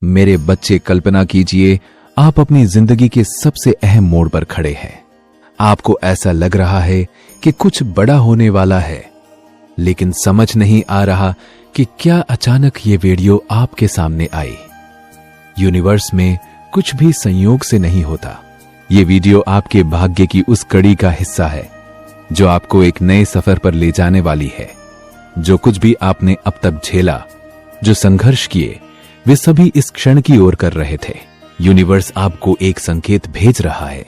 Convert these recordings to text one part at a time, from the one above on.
मेरे बच्चे, कल्पना कीजिए आप अपनी जिंदगी के सबसे अहम मोड़ पर खड़े हैं। आपको ऐसा लग रहा है कि कुछ बड़ा होने वाला है, लेकिन समझ नहीं आ रहा कि क्या अचानक ये वीडियो आपके सामने आई। यूनिवर्स में कुछ भी संयोग से नहीं होता। ये वीडियो आपके भाग्य की उस कड़ी का हिस्सा है जो आपको एक नए सफर पर ले जाने वाली है। जो कुछ भी आपने अब तक झेला, जो संघर्ष किए, वे सभी इस क्षण की ओर कर रहे थे। यूनिवर्स आपको एक संकेत भेज रहा है,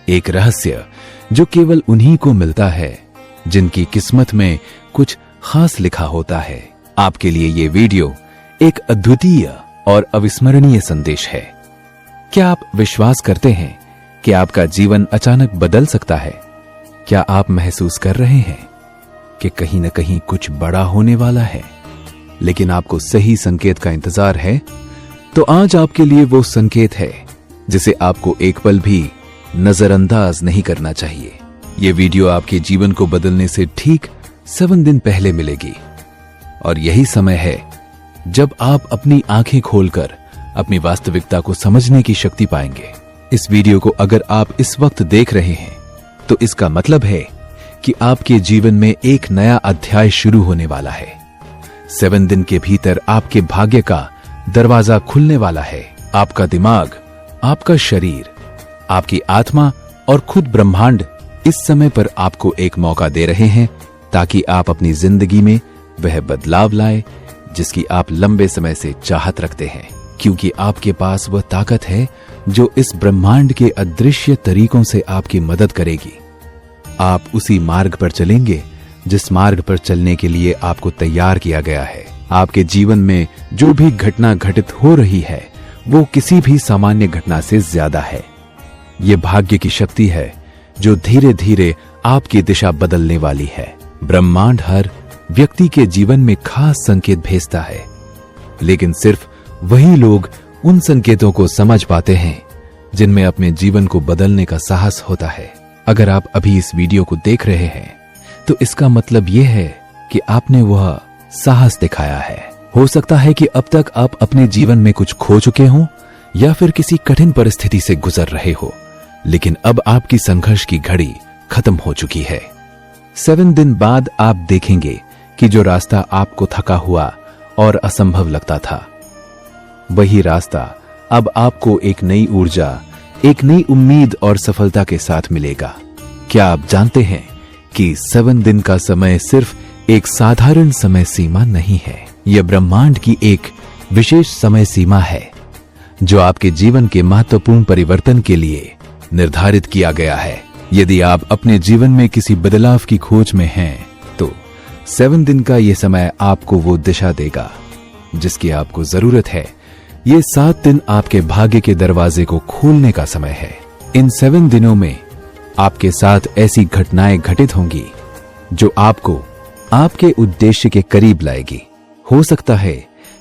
एक रहस्य जो केवल उन्हीं को मिलता है जिनकी किस्मत में कुछ खास लिखा होता है। आपके लिए ये वीडियो एक अद्वितीय और अविस्मरणीय संदेश है। क्या आप विश्वास करते हैं कि आपका जीवन अचानक बदल सकता है? क्या आप महसूस कर रहे हैं कि कहीं न कहीं कुछ बड़ा होने वाला है, लेकिन आपको सही संकेत का इंतजार है? तो आज आपके लिए वो संकेत है जिसे आपको एक पल भी नजरअंदाज नहीं करना चाहिए। ये वीडियो आपके जीवन को बदलने से ठीक 7 दिन पहले मिलेगी, और यही समय है जब आप अपनी आंखें खोलकर अपनी वास्तविकता को समझने की शक्ति पाएंगे। इस वीडियो को अगर आप इस वक्त देख रहे हैं तो इसका मतलब है कि आपके जीवन में एक नया अध्याय शुरू होने वाला है। 7 दिन के भीतर आपके भाग्य का दरवाजा खुलने वाला है। आपका दिमाग, आपका शरीर, आपकी आत्मा और खुद ब्रह्मांड इस समय पर आपको एक मौका दे रहे हैं ताकि आप अपनी जिंदगी में वह बदलाव लाए जिसकी आप लंबे समय से चाहत रखते हैं, क्योंकि आपके पास वह ताकत है जो इस ब्रह्मांड के अदृश्य तरीकों से आपकी मदद करेगी। आप उसी मार्ग पर चलेंगे जिस मार्ग पर चलने के लिए आपको तैयार किया गया है। आपके जीवन में जो भी घटना घटित हो रही है वो किसी भी सामान्य घटना से ज्यादा है। ये भाग्य की शक्ति है जो धीरे धीरे आपकी दिशा बदलने वाली है। ब्रह्मांड हर व्यक्ति के जीवन में खास संकेत भेजता है, लेकिन सिर्फ वही लोग उन संकेतों को समझ पाते हैं जिनमें अपने जीवन को बदलने का साहस होता है। अगर आप अभी इस वीडियो को देख रहे हैं तो इसका मतलब यह है कि आपने वह साहस दिखाया है। हो सकता है कि अब तक आप अपने जीवन में कुछ खो चुके हों या फिर किसी कठिन परिस्थिति से गुजर रहे हो, लेकिन अब आपकी संघर्ष की घड़ी खत्म हो चुकी है। 7 दिन बाद आप देखेंगे कि जो रास्ता आपको थका हुआ और असंभव लगता था, वही रास्ता अब आपको एक नई ऊर्जा, एक नई उम्मीद और सफलता के साथ मिलेगा। क्या आप जानते हैं कि 7 दिन का समय सिर्फ एक साधारण समय सीमा नहीं है। यह ब्रह्मांड की एक विशेष समय सीमा है जो आपके जीवन के महत्वपूर्ण परिवर्तन के लिए निर्धारित किया गया है। यदि आप अपने जीवन में किसी बदलाव की खोज में हैं तो 7 दिन का यह समय आपको वो दिशा देगा जिसकी आपको जरूरत है। ये 7 दिन आपके भाग्य के दरवाजे को खोलने का समय है। इन 7 दिनों में आपके साथ ऐसी घटनाएं घटित होंगी जो आपको आपके उद्देश्य के करीब लाएगी। हो सकता है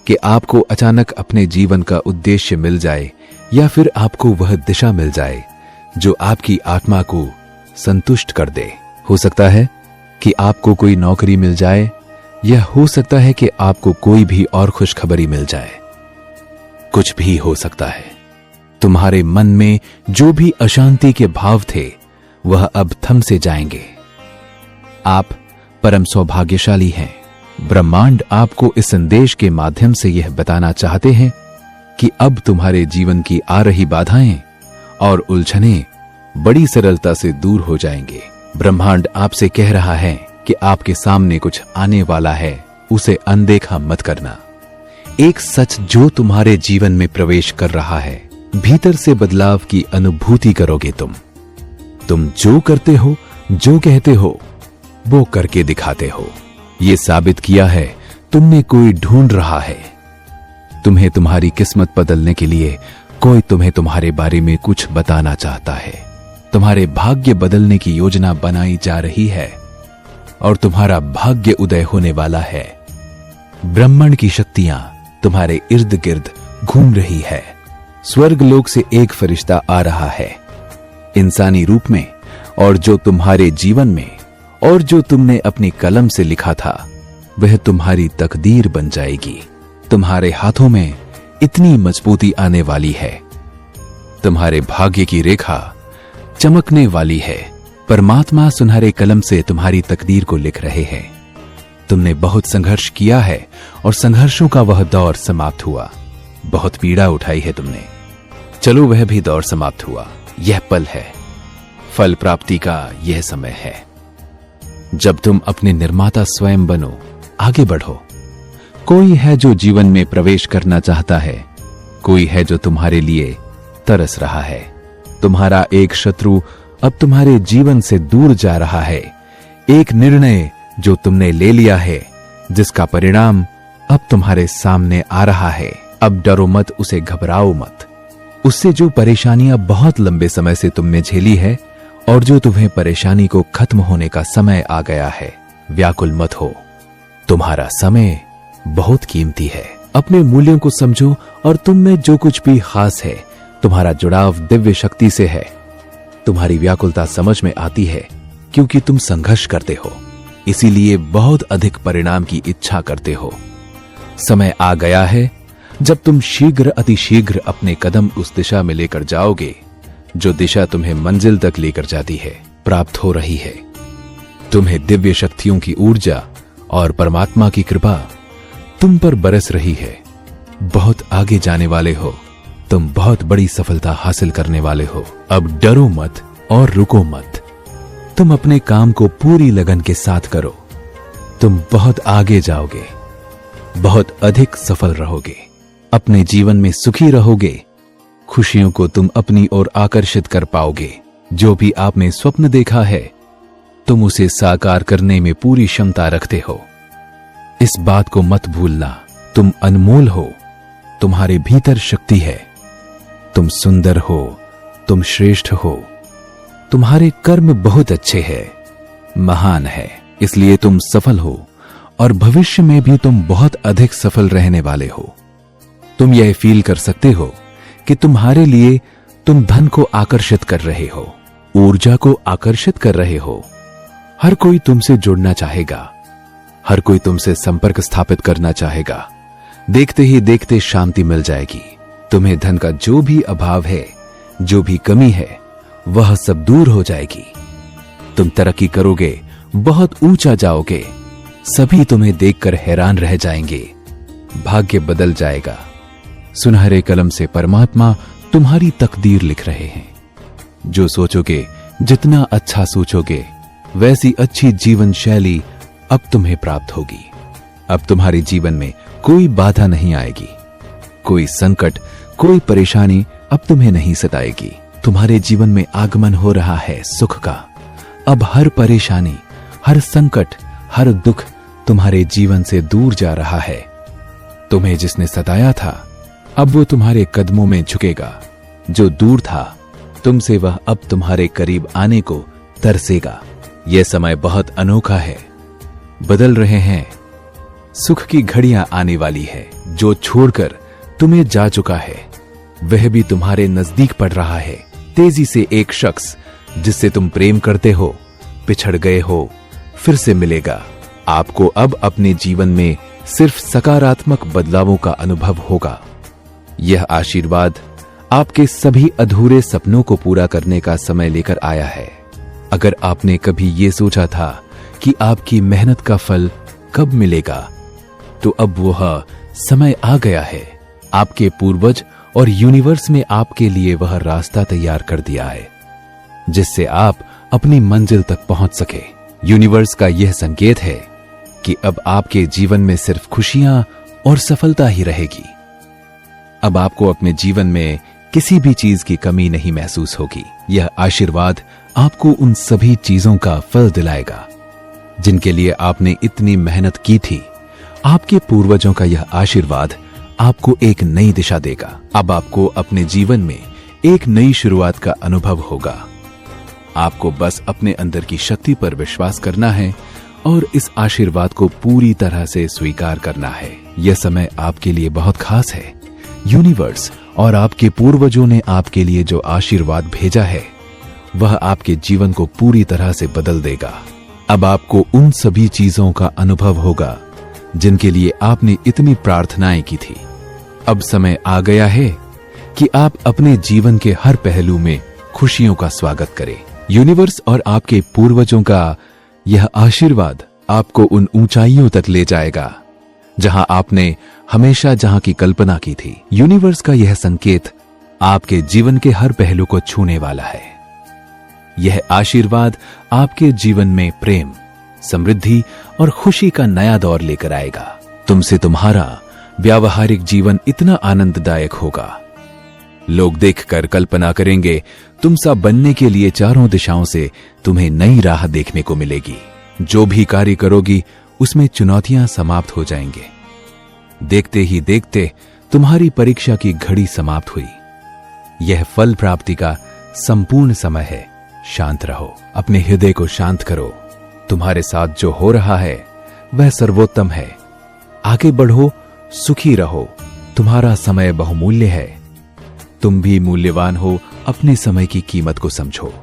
कि आपको अचानक अपने जीवन का उद्देश्य मिल जाए, या फिर आपको वह दिशा मिल जाए जो आपकी आत्मा को संतुष्ट कर दे। हो सकता है कि आपको कोई नौकरी मिल जाए, या हो सकता है कि आपको कोई भी और खुशखबरी मिल जाए। कुछ भी हो सकता है। तुम्हारे मन में जो भी अशांति के भाव थे वह अब थम से जाएंगे। आप परम सौभाग्यशाली हैं। ब्रह्मांड आपको इस संदेश के माध्यम से यह बताना चाहते हैं कि अब तुम्हारे जीवन की आ रही बाधाएं और उलझनें बड़ी सरलता से दूर हो जाएंगे। ब्रह्मांड आपसे कह रहा है कि आपके सामने कुछ आने वाला है, उसे अनदेखा मत करना। एक सच जो तुम्हारे जीवन में प्रवेश कर रहा है, भीतर से बदलाव की अनुभूति करोगे। तुम जो करते हो, जो कहते हो, वो करके दिखाते हो। ये साबित किया है तुमने कोई ढूंढ रहा है। तुम्हें तुम्हारी किस्मत बदलने के लिए कोई तुम्हें तुम्हारे बारे में कुछ बताना चाहता है। तुम्हारे भाग्य बदलने की योजना बनाई जा रही है और तुम्हारा भाग्य उदय होने वाला है। ब्रह्मांड की शक्तियां तुम्हारे इर्द गिर्द घूम रही है। स्वर्ग लोक से एक फरिश्ता आ रहा है इंसानी रूप में, और जो तुम्हारे जीवन में और जो तुमने अपनी कलम से लिखा था वह तुम्हारी तकदीर बन जाएगी। तुम्हारे हाथों में इतनी मजबूती आने वाली है। तुम्हारे भाग्य की रेखा चमकने वाली है। परमात्मा सुनहरे कलम से तुम्हारी तकदीर को लिख रहे हैं। तुमने बहुत संघर्ष किया है और संघर्षों का वह दौर समाप्त हुआ। बहुत पीड़ा उठाई है तुमने, चलो वह भी दौर समाप्त हुआ। यह पल है, फल प्राप्ति का यह समय है। जब तुम अपने निर्माता स्वयं बनो, आगे बढ़ो। कोई है जो जीवन में प्रवेश करना चाहता है, कोई है जो तुम्हारे लिए तरस रहा है। तुम्हारा एक शत्रु अब तुम्हारे जीवन से दूर जा रहा है। एक निर्णय जो तुमने ले लिया है, जिसका परिणाम अब तुम्हारे सामने आ रहा है। अब डरो मत, उसे घबराओ मत। उससे जो परेशानियां बहुत लंबे समय से तुमने झेली है और जो तुम्हें परेशानी को खत्म होने का समय आ गया है, व्याकुल मत हो। तुम्हारा समय बहुत कीमती है। अपने मूल्यों को समझो और तुम में जो कुछ भी खास है, तुम्हारा जुड़ाव दिव्य शक्ति से है। तुम्हारी व्याकुलता समझ में आती है क्योंकि तुम संघर्ष करते हो, इसीलिए बहुत अधिक परिणाम की इच्छा करते हो। समय आ गया है जब तुम शीघ्र अतिशीघ्र अपने कदम उस दिशा में लेकर जाओगे जो दिशा तुम्हें मंजिल तक लेकर जाती है, प्राप्त हो रही है। तुम्हें दिव्य शक्तियों की ऊर्जा और परमात्मा की कृपा तुम पर बरस रही है। बहुत आगे जाने वाले हो, तुम बहुत बड़ी सफलता हासिल करने वाले हो। अब डरो मत और रुको मत। तुम अपने काम को पूरी लगन के साथ करो। तुम बहुत आगे जाओगे, बहुत अधिक सफल रहोगे, अपने जीवन में सुखी रहोगे। खुशियों को तुम अपनी ओर आकर्षित कर पाओगे। जो भी आपने स्वप्न देखा है, तुम उसे साकार करने में पूरी क्षमता रखते हो। इस बात को मत भूलना, तुम अनमोल हो। तुम्हारे भीतर शक्ति है। तुम सुंदर हो, तुम श्रेष्ठ हो। तुम्हारे कर्म बहुत अच्छे हैं, महान है, इसलिए तुम सफल हो और भविष्य में भी तुम बहुत अधिक सफल रहने वाले हो। तुम यह फील कर सकते हो कि तुम्हारे लिए तुम धन को आकर्षित कर रहे हो, ऊर्जा को आकर्षित कर रहे हो। हर कोई तुमसे जुड़ना चाहेगा, हर कोई तुमसे संपर्क स्थापित करना चाहेगा। देखते ही देखते शांति मिल जाएगी। तुम्हें धन का जो भी अभाव है, जो भी कमी है, वह सब दूर हो जाएगी। तुम तरक्की करोगे, बहुत ऊंचा जाओगे। सभी तुम्हें देखकर हैरान रह जाएंगे। भाग्य बदल जाएगा। सुनहरे कलम से परमात्मा तुम्हारी तकदीर लिख रहे हैं। जो सोचोगे, जितना अच्छा सोचोगे, वैसी अच्छी जीवन शैली अब तुम्हें प्राप्त होगी। अब तुम्हारे जीवन में कोई बाधा नहीं आएगी, कोई संकट, कोई परेशानी अब तुम्हें नहीं सताएगी। तुम्हारे जीवन में आगमन हो रहा है सुख का। अब हर परेशानी, हर संकट, हर दुख तुम्हारे जीवन से दूर जा रहा है। तुम्हें जिसने सताया था, अब वो तुम्हारे कदमों में झुकेगा। जो दूर था तुमसे, वह अब तुम्हारे करीब आने को तरसेगा। यह समय बहुत अनोखा है। बदल रहे हैं। सुख की घड़ियां आने वाली है। जो छोड़कर तुम्हें जा चुका है, वह भी तुम्हारे नजदीक पड़ रहा है। तेजी से एक शख्स जिससे तुम प्रेम करते हो, पिछड़ गए हो, फिर से मिलेगा। आपको अब अपने जीवन में सिर्फ सकारात्मक बदलावों का अनुभव होगा। यह आशीर्वाद आपके सभी अधूरे सपनों को पूरा करने का समय लेकर आया है। अगर आपने कभी ये सोचा था कि आपकी मेहनत का फल कब मिलेगा, तो अब वह समय आ गया है। आपके पूर्वज और यूनिवर्स में आपके लिए वह रास्ता तैयार कर दिया है, जिससे आप अपनी मंजिल तक पहुंच सके। यूनिवर्स का यह संकेत है कि अब आपके जीवन में सिर्फ खुशियां और सफलता ही रहेगी। अब आपको अपने जीवन में किसी भी चीज की कमी नहीं महसूस होगी। यह आशीर्वाद आपको उन सभी चीजों का फल दिलाएगा जिनके लिए आपने इतनी मेहनत की थी। आपके पूर्वजों का यह आशीर्वाद आपको एक नई दिशा देगा। अब आपको अपने जीवन में एक नई शुरुआत का अनुभव होगा। आपको बस अपने अंदर की शक्ति पर विश्वास करना है और इस आशीर्वाद को पूरी तरह से स्वीकार करना है। यह समय आपके लिए बहुत खास है। यूनिवर्स और आपके पूर्वजों ने आपके लिए जो आशीर्वाद भेजा है, वह आपके जीवन को पूरी तरह से बदल देगा। अब आपको उन सभी चीजों का अनुभव होगा जिनके लिए आपने इतनी प्रार्थनाएं की थी। अब समय आ गया है कि आप अपने जीवन के हर पहलू में खुशियों का स्वागत करें। यूनिवर्स और आपके पूर्वजों का यह आशीर्वाद आपको उन ऊंचाइयों तक ले जाएगा जहां आपने हमेशा जहां की कल्पना की थी। यूनिवर्स का यह संकेत आपके जीवन के हर पहलू को छूने वाला है। यह आशीर्वाद आपके जीवन में प्रेम, समृद्धि और खुशी का नया दौर लेकर आएगा। तुमसे तुम्हारा व्यावहारिक जीवन इतना आनंददायक होगा, लोग देखकर कल्पना करेंगे तुम सा बनने के लिए चारों दिशाओं से तुम्हें नई राह देखने को मिलेगी। जो भी कार्य करोगी उसमें चुनौतियां समाप्त हो जाएंगे। देखते ही देखते तुम्हारी परीक्षा की घड़ी समाप्त हुई। यह फल प्राप्ति का संपूर्ण समय है। शांत रहो, अपने हृदय को शांत करो। तुम्हारे साथ जो हो रहा है वह सर्वोत्तम है। आगे बढ़ो, सुखी रहो। तुम्हारा समय बहुमूल्य है। तुम भी मूल्यवान हो। अपने समय की कीमत को समझो।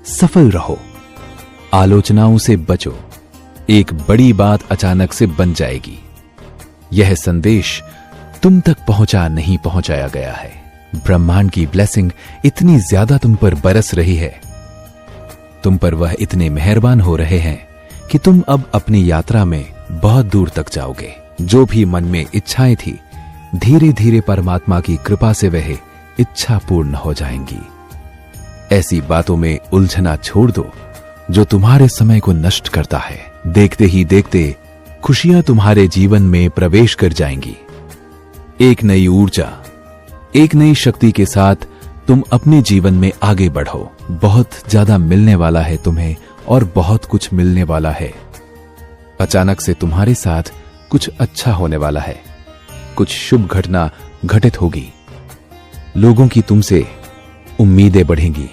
सफल रहो। आलोचनाओं से बचो। एक बड़ी बात अचानक से बन जाएगी। यह संदेश तुम तक नहीं पहुंचाया गया है। ब्रह्मांड की ब्लेसिंग इतनी ज्यादा तुम पर बरस रही है। तुम पर वह इतने मेहरबान हो रहे हैं कि तुम अब अपनी यात्रा में बहुत दूर तक जाओगे। जो भी मन में इच्छाएं थी, धीरे धीरे परमात्मा की कृपा से वह इच्छा पूर्ण हो जाएंगी। ऐसी बातों में उलझना छोड़ दो जो तुम्हारे समय को नष्ट करता है। देखते ही देखते खुशियां तुम्हारे जीवन में प्रवेश कर जाएंगी। एक नई ऊर्जा, एक नई शक्ति के साथ तुम अपने जीवन में आगे बढ़ो। बहुत ज्यादा मिलने वाला है तुम्हें और बहुत कुछ मिलने वाला है। अचानक से तुम्हारे साथ कुछ अच्छा होने वाला है। कुछ शुभ घटना घटित होगी। लोगों की तुमसे उम्मीदें बढ़ेंगी।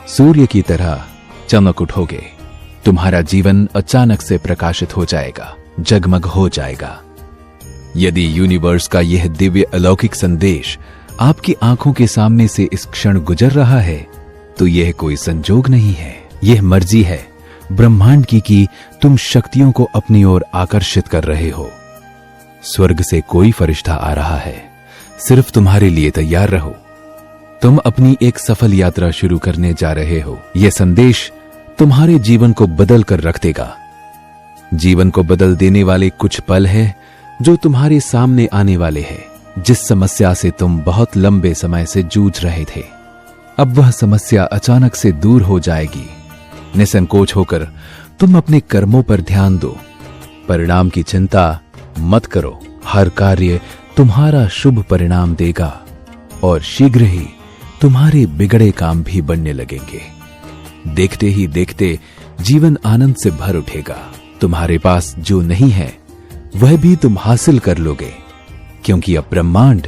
सूर्य की तरह चमक उठोगे। तुम्हारा जीवन अचानक से प्रकाशित हो जाएगा, जगमग हो जाएगा। यदि यूनिवर्स का यह दिव्य अलौकिक संदेश आपकी आंखों के सामने से इस क्षण गुजर रहा है तो यह कोई संजोग नहीं है, यह मर्जी है ब्रह्मांड की कि तुम शक्तियों को अपनी ओर आकर्षित कर रहे हो। स्वर्ग से कोई फरिश्ता आ रहा है सिर्फ तुम्हारे लिए। तैयार रहो। तुम अपनी एक सफल यात्रा शुरू करने जा रहे हो। यह संदेश तुम्हारे जीवन को बदल कर रख देगा। जीवन को बदल देने वाले कुछ पल है जो तुम्हारे सामने आने वाले हैं। जिस समस्या से तुम बहुत लंबे समय से जूझ रहे थे, अब वह समस्या अचानक से दूर हो जाएगी। निसंकोच होकर तुम अपने कर्मों पर ध्यान दो। परिणाम की चिंता मत करो। हर कार्य तुम्हारा शुभ परिणाम देगा और शीघ्र ही तुम्हारे बिगड़े काम भी बनने लगेंगे। देखते ही देखते जीवन आनंद से भर उठेगा। तुम्हारे पास जो नहीं है वह भी तुम हासिल कर लोगे, क्योंकि अब ब्रह्मांड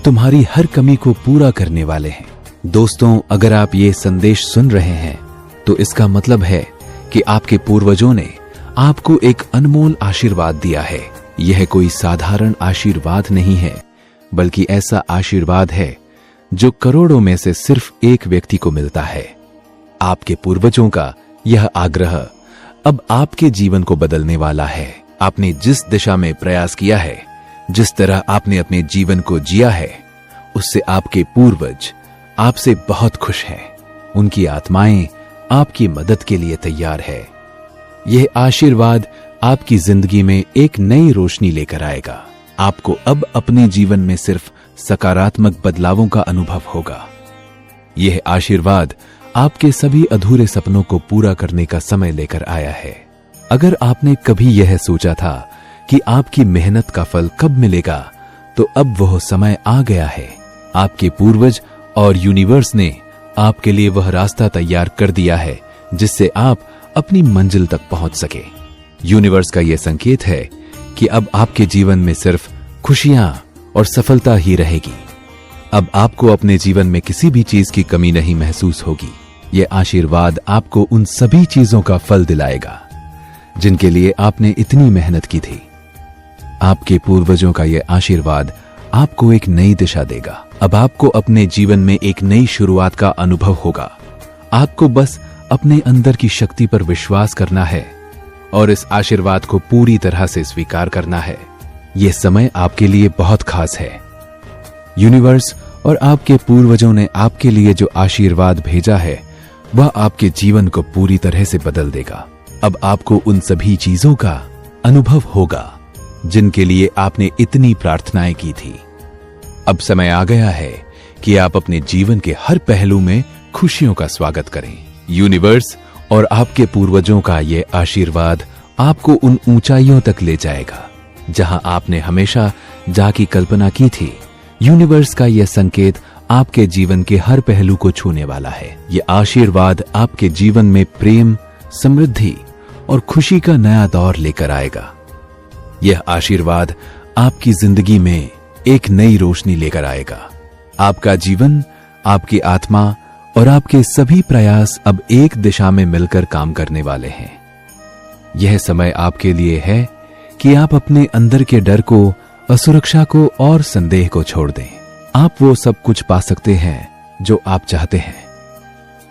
तुम्हारी हर कमी को पूरा करने वाले हैं। दोस्तों, अगर आप ये संदेश सुन रहे हैं तो इसका मतलब है कि आपके पूर्वजों ने आपको एक अनमोल आशीर्वाद दिया है। यह कोई साधारण आशीर्वाद नहीं है, बल्कि ऐसा आशीर्वाद है जो करोड़ों में से सिर्फ एक व्यक्ति को मिलता है। आपके पूर्वजों का यह आग्रह अब आपके जीवन को बदलने वाला है। आपने जिस दिशा में प्रयास किया है, जिस तरह आपने अपने जीवन को जिया है, उससे आपके पूर्वज आपसे बहुत खुश हैं। उनकी आत्माएं आपकी मदद के लिए तैयार है। यह आशीर्वाद आपकी जिंदगी में एक नई रोशनी लेकर आएगा। आपको अब अपने जीवन में सिर्फ सकारात्मक बदलावों का अनुभव होगा। यह आशीर्वाद आपके सभी अधूरे सपनों को पूरा करने का समय लेकर आया है। अगर आपने कभी यह सोचा था कि आपकी मेहनत का फल कब मिलेगा, तो अब वह समय आ गया है। आपके पूर्वज और यूनिवर्स ने आपके लिए वह रास्ता तैयार कर दिया है जिससे आप अपनी मंजिल तक पहुंच सके। यूनिवर्स का यह संकेत है कि अब आपके जीवन में सिर्फ खुशियां और सफलता ही रहेगी। अब आपको अपने जीवन में किसी भी चीज की कमी नहीं महसूस होगी। यह आशीर्वाद आपको उन सभी चीजों का फल दिलाएगा जिनके लिए आपने इतनी मेहनत की थी। आपके पूर्वजों का यह आशीर्वाद आपको एक नई दिशा देगा। अब आपको अपने जीवन में एक नई शुरुआत का अनुभव होगा। आपको बस अपने अंदर की शक्ति पर विश्वास करना है और इस आशीर्वाद को पूरी तरह से स्वीकार करना है। यह समय आपके लिए बहुत खास है। यूनिवर्स और आपके पूर्वजों ने आपके लिए जो आशीर्वाद भेजा है वह आपके जीवन को पूरी तरह से बदल देगा। अब आपको उन सभी चीजों का अनुभव होगा जिनके लिए आपने इतनी प्रार्थनाएं की थी। अब समय आ गया है कि आप अपने जीवन के हर पहलू में खुशियों का स्वागत करें। यूनिवर्स और आपके पूर्वजों का यह आशीर्वाद आपको उन ऊंचाइयों तक ले जाएगा जहां आपने हमेशा जाकी कल्पना की थी। यूनिवर्स का यह संकेत आपके जीवन के हर पहलू को छूने वाला है। यह आशीर्वाद आपके जीवन में प्रेम, समृद्धि और खुशी का नया दौर लेकर आएगा। यह आशीर्वाद आपकी जिंदगी में एक नई रोशनी लेकर आएगा। आपका जीवन, आपकी आत्मा और आपके सभी प्रयास अब एक दिशा में मिलकर काम करने वाले हैं। यह समय आपके लिए है कि आप अपने अंदर के डर को, असुरक्षा को और संदेह को छोड़ दें। आप वो सब कुछ पा सकते हैं जो आप चाहते हैं।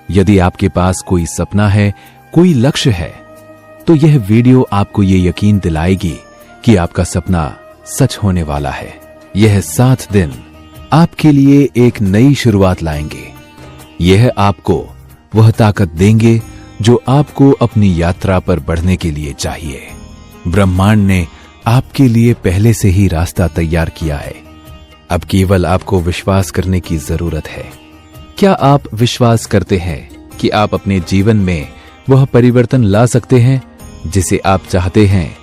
यदि आपके पास कोई सपना है, कोई लक्ष्य है, तो यह वीडियो आपको ये यकीन दिलाएगी कि आपका सपना सच होने वाला है। यह 7 दिन आपके लिए एक नई शुरुआत लाएंगे। यह आपको वह ताकत देंगे जो आपको अपनी यात्रा पर बढ़ने के लिए चाहिए। ब्रह्मांड ने आपके लिए पहले से ही रास्ता तैयार किया है। अब केवल आपको विश्वास करने की जरूरत है। क्या आप विश्वास करते हैं कि आप अपने जीवन में वह परिवर्तन ला सकते हैं जिसे आप चाहते हैं?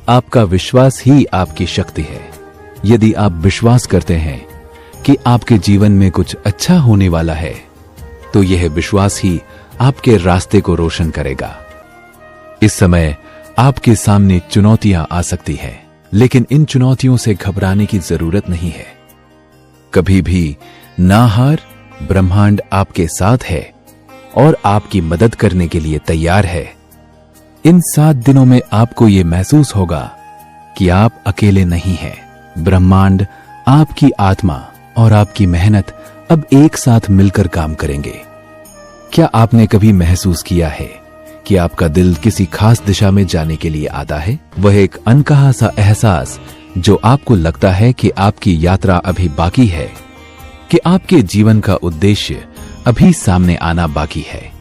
आपका विश्वास ही आपकी शक्ति है। यदि आप विश्वास करते हैं कि आपके जीवन में कुछ अच्छा होने वाला है, तो यह विश्वास ही आपके रास्ते को रोशन करेगा। इस समय आपके सामने चुनौतियां आ सकती हैं, लेकिन इन चुनौतियों से घबराने की जरूरत नहीं है। कभी भी ना हार, ब्रह्मांड आपके साथ है और आपकी मदद करने के लिए तैयार है। इन 7 दिनों में आपको यह महसूस होगा कि आप अकेले नहीं हैं। ब्रह्मांड, आपकी आत्मा और आपकी मेहनत अब एक साथ मिलकर काम करेंगे। क्या आपने कभी महसूस किया है कि आपका दिल किसी खास दिशा में जाने के लिए आता है? वह एक अनकहा सा एहसास जो आपको लगता है कि आपकी यात्रा अभी बाकी है, कि आपके जीवन का उद्देश्य अभी सामने आना बाकी है।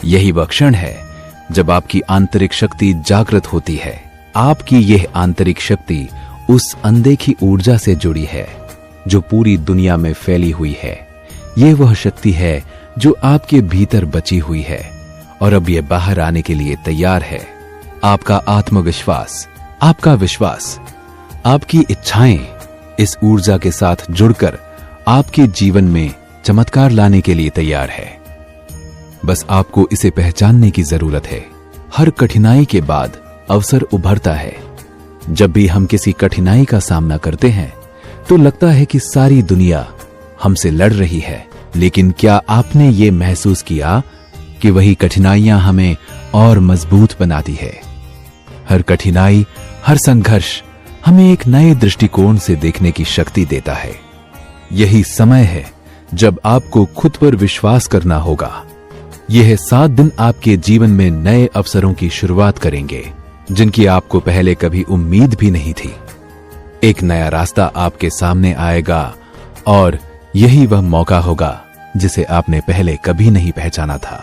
यही वह क्षण है जब आपकी आंतरिक शक्ति जागृत होती है। आपकी यह आंतरिक शक्ति उस अनदेखी ऊर्जा से जुड़ी है जो पूरी दुनिया में फैली हुई है। यह वह शक्ति है जो आपके भीतर बची हुई है और अब यह बाहर आने के लिए तैयार है। आपका आत्मविश्वास, आपका विश्वास, आपकी इच्छाएं इस ऊर्जा के साथ जुड़कर आपके जीवन में चमत्कार लाने के लिए तैयार है। बस आपको इसे पहचानने की जरूरत है। हर कठिनाई के बाद अवसर उभरता है। जब भी हम किसी कठिनाई का सामना करते हैं तो लगता है कि सारी दुनिया हमसे लड़ रही है, लेकिन क्या आपने ये महसूस किया कि वही कठिनाइयां हमें और मजबूत बनाती है? हर कठिनाई, हर संघर्ष हमें एक नए दृष्टिकोण से देखने की शक्ति देता है। यही समय है जब आपको खुद पर विश्वास करना होगा। यह 7 दिन आपके जीवन में नए अवसरों की शुरुआत करेंगे जिनकी आपको पहले कभी उम्मीद भी नहीं थी। एक नया रास्ता आपके सामने आएगा और यही वह मौका होगा जिसे आपने पहले कभी नहीं पहचाना था।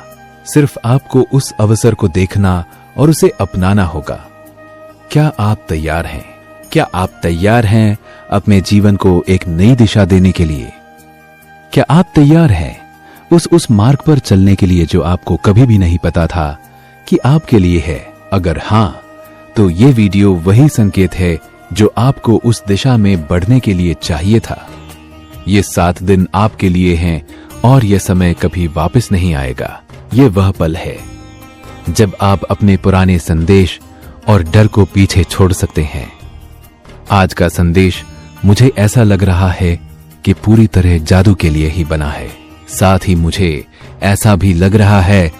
सिर्फ आपको उस अवसर को देखना और उसे अपनाना होगा। क्या आप तैयार हैं? क्या आप तैयार हैं अपने जीवन को एक नई दिशा देने के लिए? क्या आप तैयार हैं उस मार्ग पर चलने के लिए जो आपको कभी भी नहीं पता था कि आपके लिए है? अगर हां, तो ये वीडियो वही संकेत है जो आपको उस दिशा में बढ़ने के लिए चाहिए था। ये 7 दिन आपके लिए हैं और यह समय कभी वापस नहीं आएगा। ये वह पल है जब आप अपने पुराने संदेश और डर को पीछे छोड़ सकते हैं। आज का संदेश मुझे ऐसा लग रहा है कि पूरी तरह जादू के लिए ही बना है। साथ ही मुझे ऐसा भी लग रहा है